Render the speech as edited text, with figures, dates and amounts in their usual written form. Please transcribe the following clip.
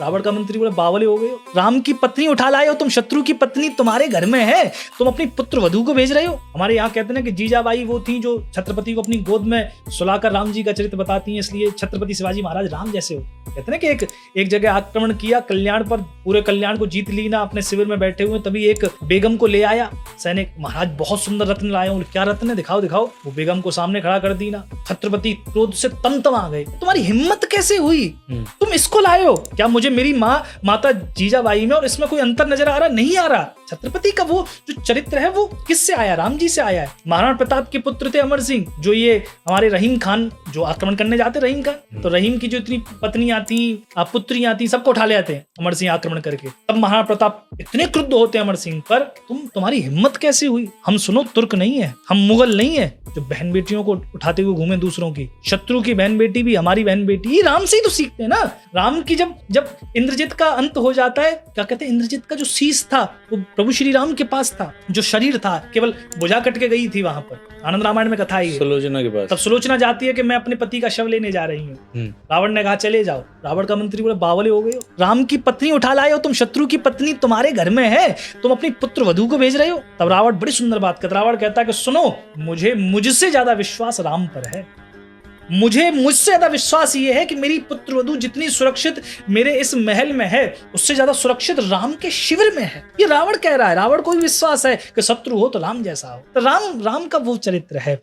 रावण का मंत्री बोला बावले हो गए हो, राम की पत्नी उठा लाए हो तुम, शत्रु की पत्नी तुम्हारे घर में है, तुम अपनी पुत्र वधू को भेज रहे हो। हमारे यहाँ कहते हैं कि जीजाबाई वो थी जो छत्रपति को अपनी गोद में सुलाकर राम जी का चरित्र बताती हैं, इसलिए छत्रपति शिवाजी महाराज राम जैसे हो। कहते हैं कि एक जगह आक्रमण किया कल्याण पर, पूरे कल्याण को जीत ली ना, अपने शिविर में बैठे हुए, तभी एक बेगम को ले आया सैनिक, महाराज बहुत सुंदर रत्न लाए हूं। क्या रत्न है, दिखाओ दिखाओ। वो बेगम को सामने खड़ा कर दी ना, छत्रपति क्रोध से तमतमा गए, तुम्हारी हिम्मत कैसे हुई, तुम इसको लाए हो क्या, मुझे मेरी माता जीजाबाई में और इसमें कोई अंतर नजर आ रहा नहीं आ रहा। छत्रपति का वो जो चरित्र है वो किससे आया, राम जी से आया है। महाराणा प्रताप के पुत्र थे अमर सिंह, जो ये हमारे रहीम खान जो आक्रमण करने जाते रहीम खान, तो रहीम की जो इतनी पत्नियां थी पुत्रियां थी, सबको उठा ले आते हैं अमर सिंह आक्रमण करके। तब महाराणा प्रताप इतने क्रुद्ध होते हैं अमर सिंह पर, तुम्हारी हिम्मत कैसे हुई, हम सुनो तुर्क नहीं है, हम मुगल नहीं है जो बहन बेटियों को उठाते हुए घूमे दूसरों की। शत्रु की बहन बेटी भी हमारी बहन बेटी, ये राम से ही तो सीखते हैं ना। राम की जब इंद्रजित का अंत हो जाता है, क्या कहते हैं, इंद्रजित का जो शीश था वो प्रभु श्री राम के पास था, जो शरीर था केवल भुजा कट के गई थी वहां पर, आनंद रामायण में कथा है सुलोचना के पास। तब सुलोचना जाती है कि मैं अपने पति का शव लेने जा रही हूँ। रावण ने कहा चले जाओ। रावण का मंत्री बोले बावले हो गए हो, राम की पत्नी उठा लाए हो तुम, शत्रु की पत्नी तुम्हारे घर में है, तुम अपनी पुत्र वधू को भेज रहे हो। तब रावण बड़ी सुंदर बात करता, रावण कहता है कि सुनो, मुझसे ज्यादा विश्वास राम पर है, मुझसे ज्यादा विश्वास ये है कि मेरी पुत्र वधू जितनी सुरक्षित मेरे इस महल में है, उससे ज्यादा सुरक्षित राम के शिविर में है। ये रावण कह रहा है, रावण को भी विश्वास है कि शत्रु हो तो राम जैसा हो। तो राम का वो चरित्र है।